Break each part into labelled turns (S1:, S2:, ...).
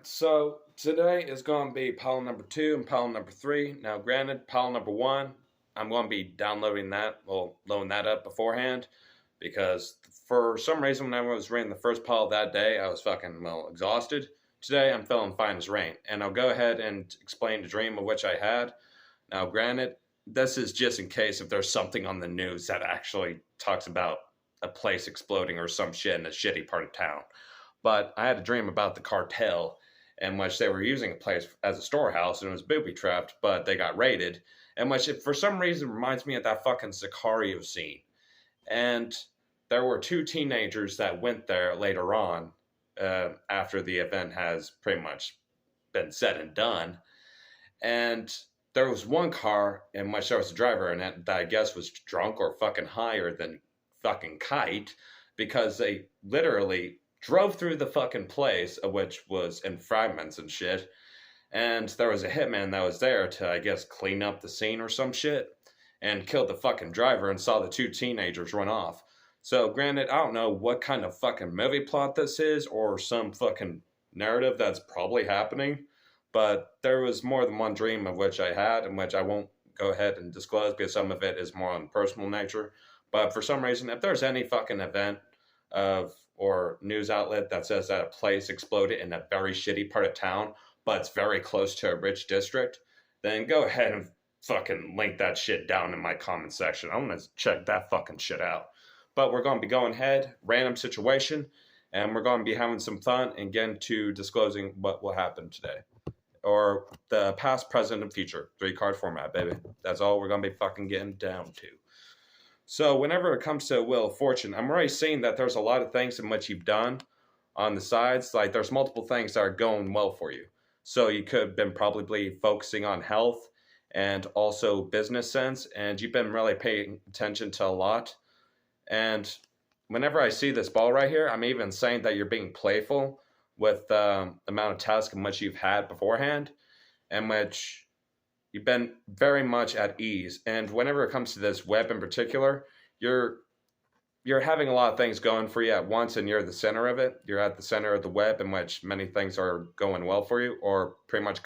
S1: So today is going to be Pile number 2 and Pile number 3. Now, granted, Pile number 1, I'm going to be downloading that, well, loading that up beforehand, because for some reason when I was reading the first Pile that day, I was fucking, well, exhausted. Today, I'm feeling fine as rain, and I'll go ahead and explain the dream of which I had. Now, granted, this is just in case if there's something on the news that actually talks about a place exploding or some shit in a shitty part of town. But I had a dream about the cartel in which they were using a place as a storehouse and it was booby trapped, but they got raided. And which, it, for some reason, reminds me of that fucking Sicario scene. And there were two teenagers that went there later on, after the event has pretty much been said and done. And there was one car in which there was a driver in it that I guess was drunk or fucking higher than fucking kite because they literally drove through the fucking place, which was in fragments and shit. And there was a hitman that was there to, I guess, clean up the scene or some shit and killed the fucking driver and saw the two teenagers run off. So, granted, I don't know what kind of fucking movie plot this is or some fucking narrative that's probably happening, but there was more than one dream of which I had, in which I won't go ahead and disclose because some of it is more on personal nature. But for some reason, if there's any fucking event of or news outlet that says that a place exploded in a very shitty part of town, but it's very close to a rich district, then go ahead and fucking link that shit down in my comment section. I'm gonna check that fucking shit out. But we're gonna be going ahead, random situation, and we're gonna be having some fun and getting to disclosing what will happen today. Or the past, present, and future. 3-card format, baby. That's all we're gonna be fucking getting down to. So whenever it comes to Wheel of Fortune, I'm already seeing that there's a lot of things in which you've done on the sides. Like there's multiple things that are going well for you. So you could have been probably focusing on health and also business sense, and you've been really paying attention to a lot. And whenever I see this ball right here, I'm even saying that you're being playful with the amount of tasks in which you've had beforehand, and which you've been very much at ease. And whenever it comes to this web in particular, you're having a lot of things going for you at once, and you're the center of it. You're at the center of the web in which many things are going well for you, or pretty much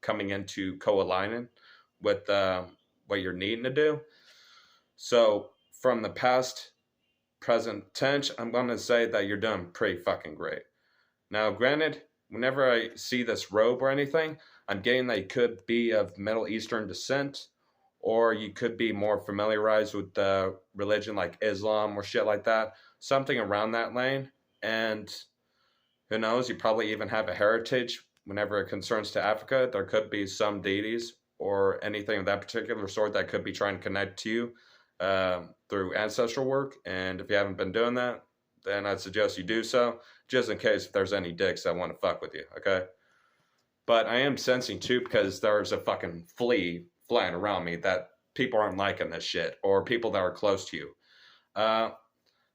S1: coming into co-aligning with what you're needing to do. So from the past, present tense, I'm going to say that you're doing pretty fucking great. Now, granted, whenever I see this robe or anything, I'm getting that you could be of Middle Eastern descent, or you could be more familiarized with the religion like Islam or shit like that. Something around that lane. And who knows, you probably even have a heritage whenever it concerns to Africa. There could be some deities or anything of that particular sort that could be trying to connect to you through ancestral work. And if you haven't been doing that, then I'd suggest you do so, just in case if there's any dicks that want to fuck with you, okay? But I am sensing too, because there's a fucking flea flying around me, that people aren't liking this shit, or people that are close to you.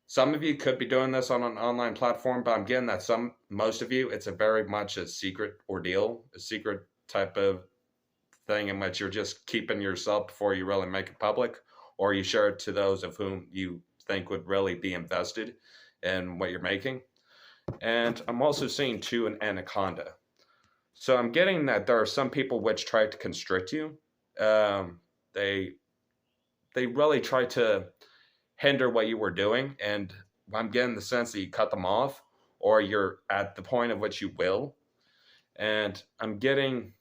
S1: Some of you could be doing this on an online platform, but I'm getting that most of you, it's a very much a secret ordeal, a secret type of thing in which you're just keeping yourself before you really make it public, or you share it to those of whom you think would really be invested in what you're making. And I'm also seeing too an anaconda. So I'm getting that there are some people which try to constrict you. They really try to hinder what you were doing, and I'm getting the sense that you cut them off, or you're at the point of which you will. And I'm getting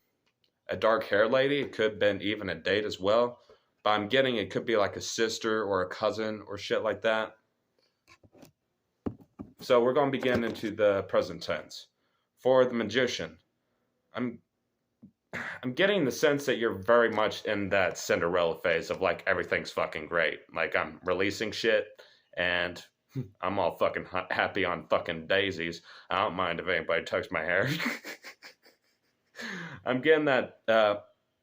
S1: a dark hair lady. It could have been even a date as well, but I'm getting it could be like a sister or a cousin or shit like that. So we're going to be getting into the present tense. For the magician, I'm getting the sense that you're very much in that Cinderella phase of like everything's fucking great. Like I'm releasing shit and I'm all fucking happy on fucking daisies. I don't mind if anybody touches my hair. I'm getting that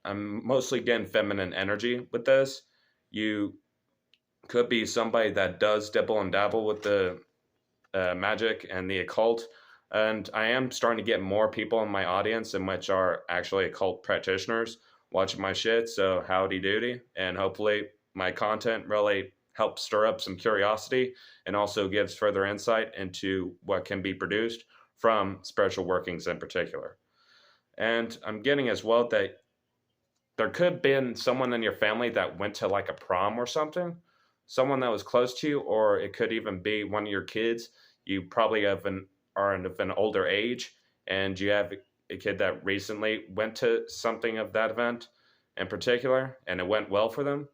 S1: I'm mostly getting feminine energy with this. You could be somebody that does dibble and dabble with the magic and the occult. And I am starting to get more people in my audience in which are actually occult practitioners watching my shit. So howdy doody. And hopefully my content really helps stir up some curiosity and also gives further insight into what can be produced from spiritual workings in particular. And I'm getting as well that there could have been someone in your family that went to like a prom or something, someone that was close to you, or it could even be one of your kids. You probably are of an older age, and you have a kid that recently went to something of that event in particular, and it went well for them.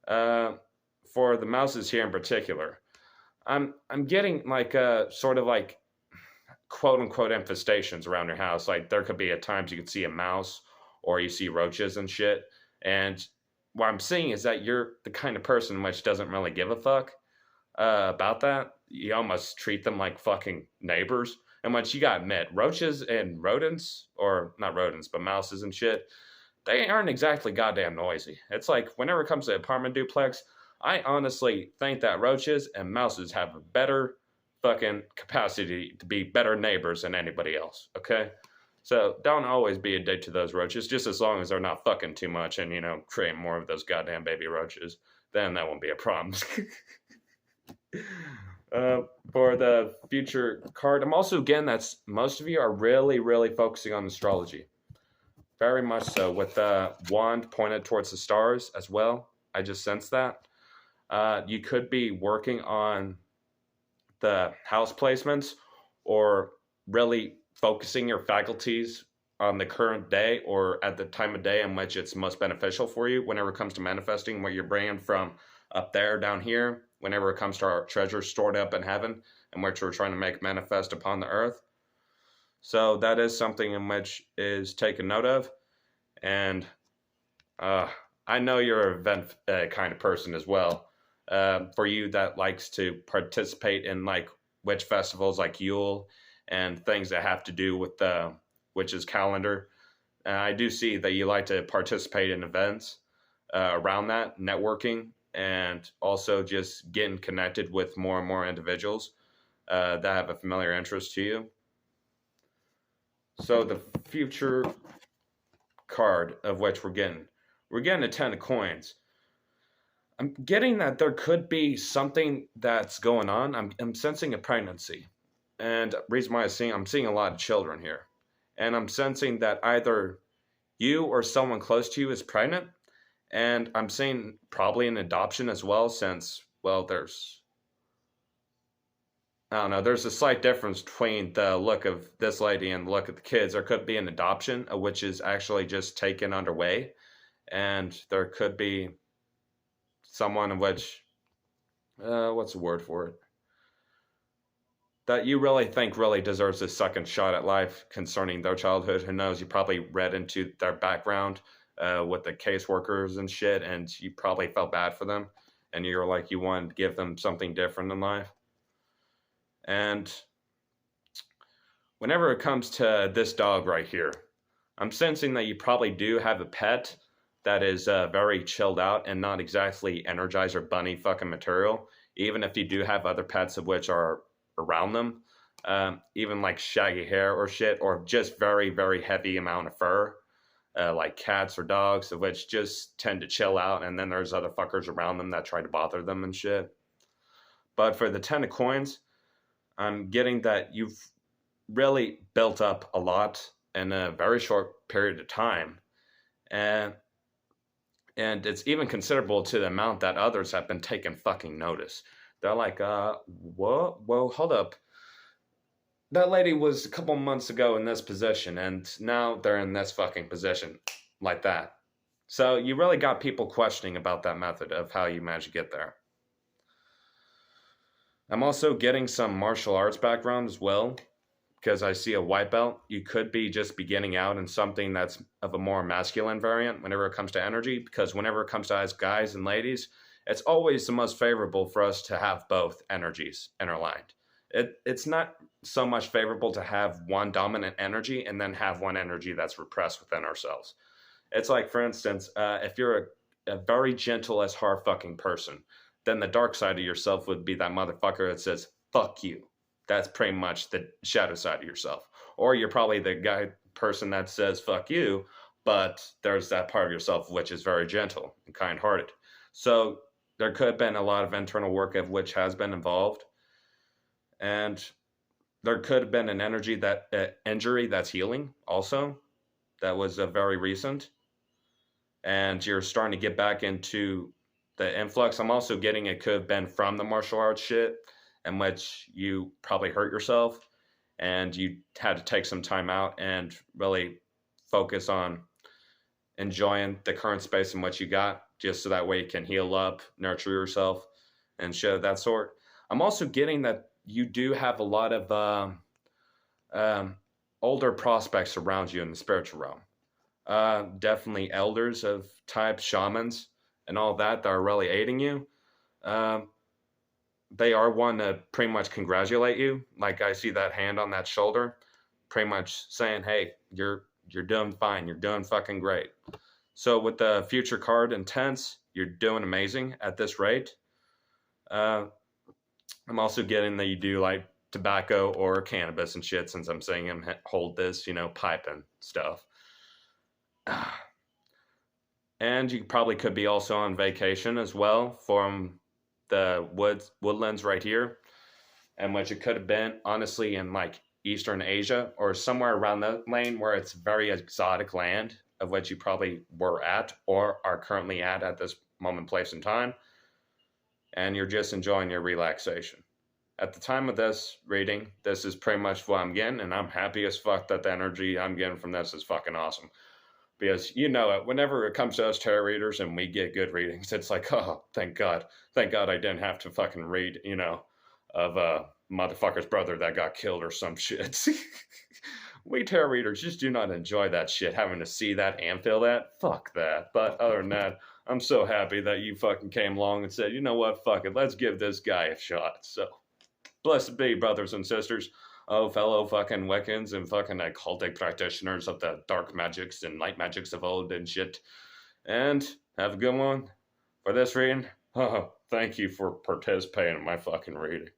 S1: Uh, for the mouses here in particular, I'm getting like sort of like quote unquote infestations around your house. Like there could be at times you could see a mouse or you see roaches and shit. And what I'm seeing is that you're the kind of person which doesn't really give a fuck about that. You almost treat them like fucking neighbors. And once you gotta admit, roaches and rodents, or not rodents, but mouses and shit, they aren't exactly goddamn noisy. It's like whenever it comes to apartment duplex, I honestly think that roaches and mouses have a better fucking capacity to be better neighbors than anybody else. Okay, so don't always be a dick to those roaches. Just as long as they're not fucking too much and create more of those goddamn baby roaches, then that won't be a problem. For the future card, I'm also getting that most of you are really, really focusing on astrology. Very much so, with the wand pointed towards the stars as well. I just sense that. You could be working on the house placements or really focusing your faculties on the current day or at the time of day in which it's most beneficial for you whenever it comes to manifesting what you're bringing from up there down here, whenever it comes to our treasure stored up in heaven and which we're trying to make manifest upon the earth. So that is something in which is taken note of. And I know you're an event kind of person as well. For you that likes to participate in like witch festivals like Yule and things that have to do with the witch's calendar, I do see that you like to participate in events around that, networking, and also just getting connected with more and more individuals that have a familiar interest to you. So the future card of which we're getting a 10 of coins. I'm getting that there could be something that's going on. I'm sensing a pregnancy. And reason why I'm seeing a lot of children here. And I'm sensing that either you or someone close to you is pregnant. And I'm seeing probably an adoption as well, since, well, I don't know, there's a slight difference between the look of this lady and the look of the kids. There could be an adoption, which is actually just taken underway. And there could be someone in which, what's the word for it? That you really think really deserves a second shot at life concerning their childhood. Who knows? You probably read into their background with the caseworkers and shit, and you probably felt bad for them. And you're like, you wanted to give them something different in life. And whenever it comes to this dog right here, I'm sensing that you probably do have a pet that is very chilled out and not exactly Energizer Bunny fucking material. Even if you do have other pets of which are around them, even like shaggy hair or shit, or just very, very heavy amount of fur, like cats or dogs, of which just tend to chill out, and then there's other fuckers around them that try to bother them and shit. But for the 10 of coins, I'm getting that you've really built up a lot in a very short period of time. And it's even considerable to the amount that others have been taking fucking notice. They're like, whoa, hold up. That lady was a couple months ago in this position, and now they're in this fucking position, like that. So you really got people questioning about that method of how you managed to get there. I'm also getting some martial arts background as well, because I see a white belt. You could be just beginning out in something that's of a more masculine variant whenever it comes to energy, because whenever it comes to us guys and ladies, it's always the most favorable for us to have both energies interlined. It's not so much favorable to have one dominant energy and then have one energy that's repressed within ourselves. It's like, for instance, if you're a very gentle as heart fucking person, then the dark side of yourself would be that motherfucker that says, fuck you. That's pretty much the shadow side of yourself. Or you're probably the person that says, fuck you, but there's that part of yourself which is very gentle and kind-hearted. So there could have been a lot of internal work of which has been involved. And there could have been an energy that injury that's healing also. That was very recent, and you're starting to get back into the influx. I'm also getting it could have been from the martial arts shit, in which you probably hurt yourself, and you had to take some time out and really focus on enjoying the current space in which you got, just so that way you can heal up, nurture yourself, and shit of that sort. I'm also getting that you do have a lot of um, older prospects around you in the spiritual realm. Definitely elders of type shamans and all that are really aiding you. Um, they are one to pretty much congratulate you. Like I see that hand on that shoulder, pretty much saying, "Hey, you're doing fine. You're doing fucking great." So with the future card intense, you're doing amazing at this rate. Uh, I'm also getting that you do like tobacco or cannabis and shit, since I'm seeing him hold this, pipe and stuff. And you probably could be also on vacation as well from the woodlands right here, and which it could have been honestly in like Eastern Asia or somewhere around that lane where it's very exotic land, of which you probably were at or are currently at this moment, place, and time, and you're just enjoying your relaxation. At the time of this reading, this is pretty much what I'm getting, and I'm happy as fuck that the energy I'm getting from this is fucking awesome. Because you know it, whenever it comes to us tarot readers and we get good readings, it's like, oh, thank God. Thank God I didn't have to fucking read, of a motherfucker's brother that got killed or some shit. We tarot readers just do not enjoy that shit, having to see that and feel that. Fuck that. But other than that, I'm so happy that you fucking came along and said, you know what, fuck it, let's give this guy a shot. So, blessed be, brothers and sisters. Oh, fellow fucking Wiccans and fucking occultic practitioners of the dark magics and light magics of old and shit. And have a good one for this reading. Oh, thank you for participating in my fucking reading.